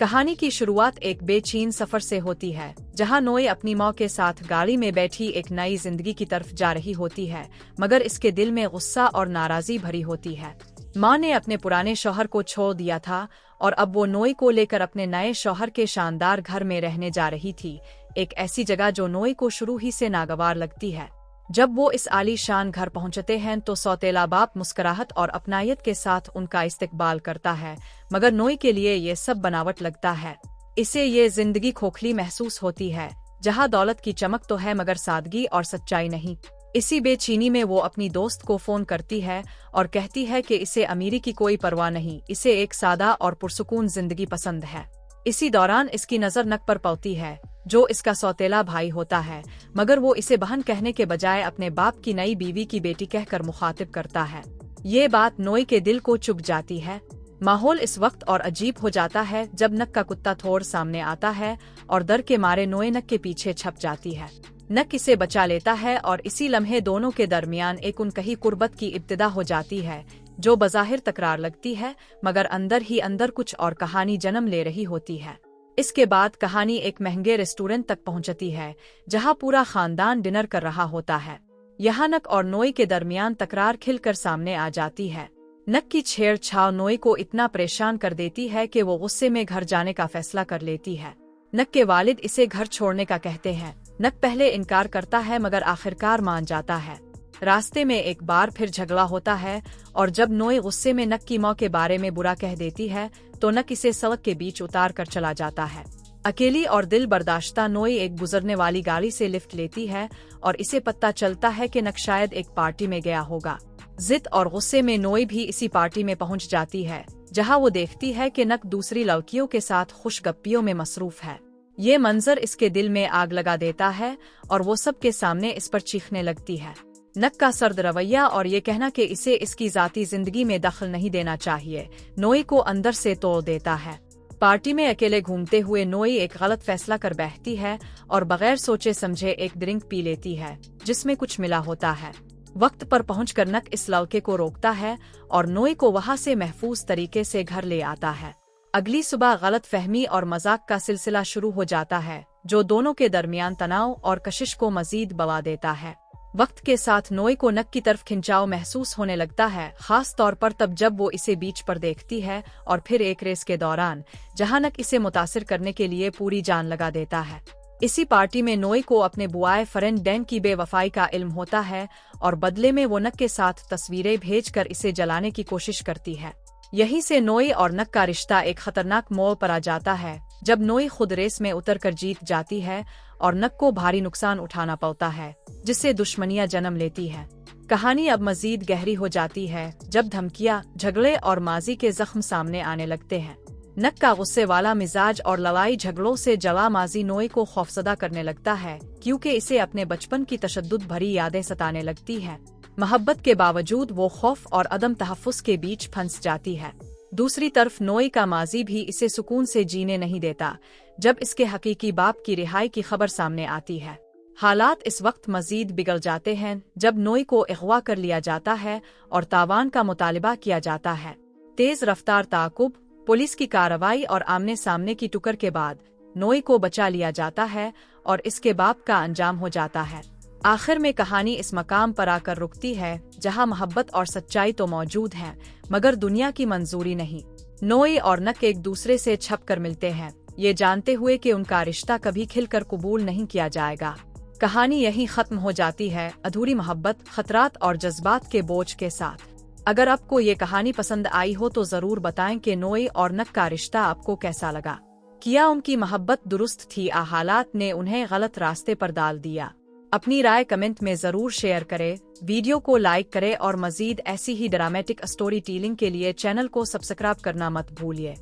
कहानी की शुरुआत एक बेचैन सफर से होती है, जहां नोए अपनी माँ के साथ गाड़ी में बैठी एक नई जिंदगी की तरफ जा रही होती है, मगर इसके दिल में गुस्सा और नाराजगी भरी होती है। माँ ने अपने पुराने शौहर को छोड़ दिया था और अब वो नोए को लेकर अपने नए शौहर के शानदार घर में रहने जा रही थी, एक ऐसी जगह जो नोए को शुरू ही से नागवार लगती है। जब वो इस आलीशान घर पहुंचते हैं तो सौतेला बाप मुस्कुराहट और अपनायत के साथ उनका इस्तकबाल करता है, मगर नोए के लिए ये सब बनावट लगता है। इसे ये जिंदगी खोखली महसूस होती है, जहां दौलत की चमक तो है मगर सादगी और सच्चाई नहीं। इसी बेचैनी में वो अपनी दोस्त को फोन करती है और कहती है कि इसे अमीरी की कोई परवाह नहीं, इसे एक सादा और पुरसुकून जिंदगी पसंद है। इसी दौरान इसकी नजर नक पर पड़ती है, जो इसका सौतेला भाई होता है, मगर वो इसे बहन कहने के बजाय अपने बाप की नई बीवी की बेटी कहकर मुखातिब करता है। ये बात नोए के दिल को चुभ जाती है। माहौल इस वक्त और अजीब हो जाता है जब नक का कुत्ता थोड़ सामने आता है और डर के मारे नोए नक के पीछे छप जाती है। नक इसे बचा लेता है और इसी लम्हे दोनों के दरमियान एक उनकही कुर्बत की इब्तिदा हो जाती है, जो बज़ाहिर तकरार लगती है मगर अंदर ही अंदर कुछ और कहानी जन्म ले रही होती है। इसके बाद कहानी एक महंगे रेस्टोरेंट तक पहुंचती है, जहां पूरा खानदान डिनर कर रहा होता है। यहाँ नक और नोए के दरमियान तकरार खिलकर सामने आ जाती है। नक की छेड़छाड़ नोए को इतना परेशान कर देती है कि वो गुस्से में घर जाने का फैसला कर लेती है। नक के वालिद इसे घर छोड़ने का कहते हैं। नक पहले इनकार करता है मगर आखिरकार मान जाता है। रास्ते में एक बार फिर झगड़ा होता है और जब नोए गुस्से में नक की माँ के बारे में बुरा कह देती है तो नक इसे सड़क के बीच उतार कर चला जाता है। अकेली और दिल बर्दाश्ता नोए एक गुजरने वाली गाड़ी से लिफ्ट लेती है और इसे पता चलता है कि नक शायद एक पार्टी में गया होगा। जिद और गुस्से में नोए भी इसी पार्टी में पहुंच जाती है, जहां वो देखती है कि नक दूसरी लड़कियों के साथ खुशगप्पियों में मसरूफ है। ये मंजर इसके दिल में आग लगा देता है और वो सबके सामने इस पर चीखने लगती है। नक का सर्द रवैया और ये कहना कि इसे इसकी जाती जिंदगी में दखल नहीं देना चाहिए नोए को अंदर से तोड़ देता है। पार्टी में अकेले घूमते हुए नोए एक गलत फैसला कर बैठती है और बगैर सोचे समझे एक ड्रिंक पी लेती है, जिसमें कुछ मिला होता है। वक्त पर पहुंचकर नक इस लड़के को रोकता है और नोए को वहां से महफूज तरीके से घर ले आता है। अगली सुबह गलत फहमी और मजाक का सिलसिला शुरू हो जाता है, जो दोनों के दरमियान तनाव और कशिश को मजीद बढ़ा देता है। वक्त के साथ नोए को नक की तरफ खिंचाव महसूस होने लगता है, खास तौर पर तब जब वो इसे बीच पर देखती है और फिर एक रेस के दौरान, जहां नक इसे मुतासिर करने के लिए पूरी जान लगा देता है। इसी पार्टी में नोए को अपने बुआए फ्रेंड डैन की बेवफाई का इल्म होता है और बदले में वो नक के साथ तस्वीरें भेजकर इसे जलाने की कोशिश करती है। यहीं से नोए और नक का रिश्ता एक खतरनाक मोड़ पर आ जाता है, जब नोए खुद रेस में उतरकर जीत जाती है और नक को भारी नुकसान उठाना पड़ता है, जिससे दुश्मनियां जन्म लेती है। कहानी अब मजीद गहरी हो जाती है जब धमकियां, झगड़े और माजी के जख्म सामने आने लगते हैं। नक का गुस्से वाला मिजाज और लड़ाई झगड़ों से जला माजी नोए को खौफजदा करने लगता है, क्योंकि इसे अपने बचपन की तशद्दुद भरी यादें सताने लगती है। मोहब्बत के बावजूद वो खौफ और अदम तहफ़्फ़ुज़ के बीच फंस जाती है। दूसरी तरफ नोए का माजी भी इसे सुकून से जीने नहीं देता, जब इसके हकीकी बाप की रिहाई की खबर सामने आती है। हालात इस वक्त मजीद बिगड़ जाते हैं जब नोए को अगवा कर लिया जाता है और तावान का मुतालिबा किया जाता है। तेज रफ्तार ताकुब, पुलिस की कार्रवाई और आमने सामने की टुकर के बाद नोए को बचा लिया जाता है और इसके बाप का अंजाम हो जाता है। आखिर में कहानी इस मकाम पर आकर रुकती है जहां मोहब्बत और सच्चाई तो मौजूद हैं, मगर दुनिया की मंजूरी नहीं। नोए और नक एक दूसरे से छप कर मिलते हैं, ये जानते हुए कि उनका रिश्ता कभी खिलकर कबूल नहीं किया जाएगा। कहानी यहीं खत्म हो जाती है, अधूरी मोहब्बत, खतरात और जज्बात के बोझ के साथ। अगर आपको ये कहानी पसंद आई हो तो जरूर बताएं कि नोए और नक का रिश्ता आपको कैसा लगा। क्या उनकी मोहब्बत दुरुस्त थी या हालात ने उन्हें गलत रास्ते पर डाल दिया? अपनी राय कमेंट में जरूर शेयर करें, वीडियो को लाइक करें और मजीद ऐसी ही ड्रामेटिक स्टोरी टेलिंग के लिए चैनल को सब्सक्राइब करना मत भूलिए।